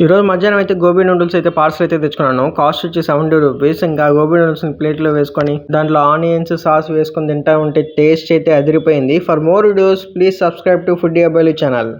ఈరోజు మధ్యాహ్నం అయితే గోబీ నూడిల్స్ అయితే పార్సల్ అయితే తెచ్చుకున్నాను. కాస్ట్ వచ్చి 70 రూపీస్. ఇంకా గోబీ నూడిల్స్ని ప్లేట్లో వేసుకొని దాంట్లో ఆనియన్స్ సాస్ వేసుకొని తింటా ఉంటే టేస్ట్ అయితే అదిరిపోయింది. For more videos please subscribe to foodie అబ్బాయిలు ఛానల్.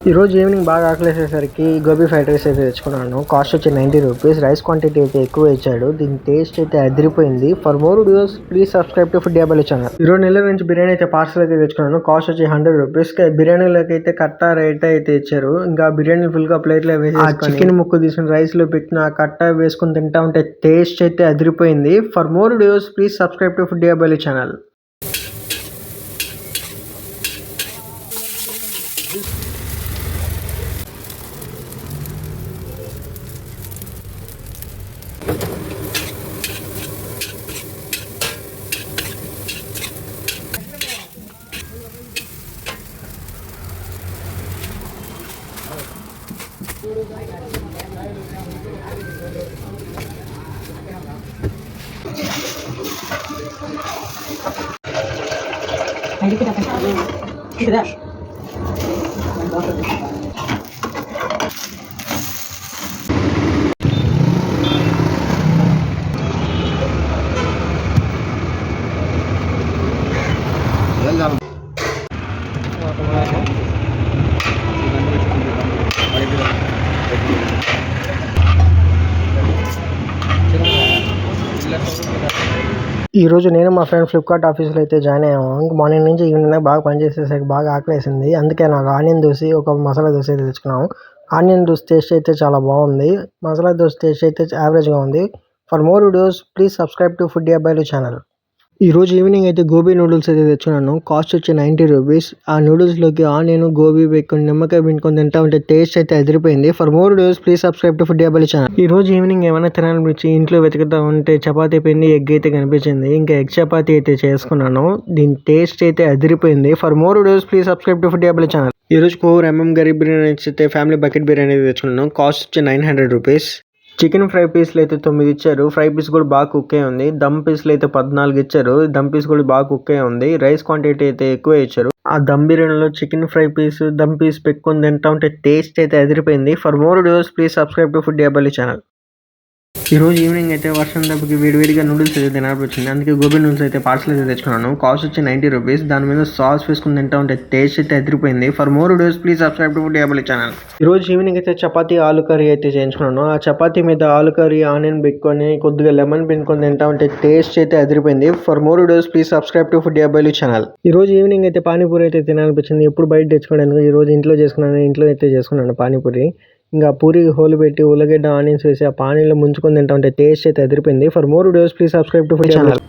ఈరోజు ఈవినింగ్ బాగా ఆకలేసేసరికి గోబీ ఫ్రైడ్ రైస్ అయితే తెచ్చుకున్నాను. కాస్ట్ వచ్చి 90 రూపీస్. రైస్ క్వాంటిటీ అయితే ఎక్కువ ఇచ్చాడు. దీని టేస్ట్ అయితే అదిరిపోయింది. For more videos please subscribe to foodie అబ్బాయిలు ఛానల్. ఈరోజు నెల్లూరు నుంచి బిర్యానీ అయితే పార్సల్ అయితే తెచ్చుకున్నాను. కాస్ట్ వచ్చి 100 రూపీస్. బిర్యానీలోకి అయితే కట్టా రైట్ అయితే ఇచ్చారు. ఇంకా బిర్యానీ ఫుల్గా ప్లేట్లో వేసి చికెన్ ముక్కు తీసుకుని రైస్లో పెట్టిన కట్టా వేసుకుని తింటా ఉంటే టేస్ట్ అయితే అదిరిపోయింది. For more videos please subscribe to foodie అబ్బాయిలు ఛానల్. ఈరోజు నేను మా ఫ్రెండ్ ఫ్లిప్కార్ట్ ఆఫీస్లో అయితే జాయిన్ అయ్యాము. మార్నింగ్ నుంచి ఈవినింగ్ బాగా పనిచేసేసరికి బాగా ఆకలేసింది. అందుకే నాకు ఆనియన్ దోశ ఒక మసాలా దోశ అయితే తెచ్చుకున్నాము. ఆనియన్ దోశ టేస్ట్ అయితే చాలా బాగుంది. మసాలా దోశ టేస్ట్ అయితే యావరేజ్గా ఉంది. For more videos please subscribe to foodie అబ్బాయిలు ఛానల్. ఈరోజు ఈవినింగ్ అయితే గోబీ నూడిల్స్ అయితే తెచ్చుకున్నాను. కాస్ట్ వచ్చి 90 రూపీస్. ఆ నూడిల్స్లోకి ఆనియన్ గోబీ పెట్టుకొని నిమ్మకాయ పిండుకొని తింటా ఉంటే టేస్ట్ అయితే అదిరిపోయింది. For more videos please subscribe to foodie అబ్బాయిలు ఛానల్. ఈ రోజు ఈవినింగ్ ఏమైనా తినాలనిపించి ఇంట్లో వెతుకుతా ఉంటే చపాతీ పిండి ఎగ్ అయితే కనిపించింది. ఇంకా ఎగ్ చపాతీ అయితే చేసుకున్నాను. దీని టేస్ట్ అయితే అదిరిపోయింది. For more videos please subscribe to foodie అబ్బాయిలు ఛానల్. ఈరోజు 4 mm గరీబ్ బిర్యానీ అయితే ఫ్యామిలీ బకెట్ బిర్యానీ అయితే తెచ్చుకున్నాను. కాస్ట్ వచ్చి 900 రూపీస్. చికెన్ ఫ్రై పీస్లు అయితే 9 ఇచ్చారు. ఫ్రై పీస్ కూడా బాగా కుక్ అయి ఉంది. దమ్ పీస్లు అయితే 14 ఇచ్చారు. దమ్ పీస్ కూడా బాగా కుక్ అయి ఉంది. రైస్ క్వాంటిటీ అయితే ఎక్కువ ఇచ్చారు. ఆ దమ్ బిర్యానీలో chicken fry piece dum piece పెట్టుకొని తింటా ఉంటే టేస్ట్ అయితే అదిరిపోయింది. For more videos please subscribe to foodie అబ్బాయిలు ఛానల్. ఈరోజు ఈవినింగ్ అయితే వర్షం దెబ్బకి వేడివేడిగా నూడిల్స్ అయితే తినాలనిపించింది. అందుకే గోబీ నూడిల్స్ అయితే పార్సల్ అయితే తెచ్చుకున్నాను. కాస్ట్ వచ్చి 90 రూపీస్. దాని మీద సాస్ వేసుకుని తింటా ఉంటే టేస్ట్ అయితే అదిరిపోయింది. For more videos please subscribe to foodie అబ్బాయిలు ఛానల్. ఈరోజు ఈవినింగ్ అయితే చపాతీ ఆలు కర్రీ అయితే చేయించుకున్నాను. ఆ చపాతీ మీద ఆలు కర్రీ ఆనియన్ పెట్టుకొని కొద్దిగా లెమన్ పిండుకొని తింటా ఉంటే టేస్ట్ అయితే అదిరిపోయింది. For more videos please subscribe to foodie అబ్బాయిలు ఛానల్. ఈరోజు ఈవినింగ్ అయితే పానీపూరి అయితే తినాలనిపించింది. ఎప్పుడు బయట తెచ్చుకోవడానికి ఈరోజు ఇంట్లో చేసుకున్నాను. ఇంట్లో అయితే చేసుకున్నాను పానీపూరి. ఇంకా పూరి హోల్ పెట్టి ఉల్లగడ్డ ఆనియన్స్ వేసి ఆ పానీలో ముంచుకొని తింటా ఉంటే టేస్ట్ అయితే అదిరిపోయింది. For more videos please subscribe to foodie channel.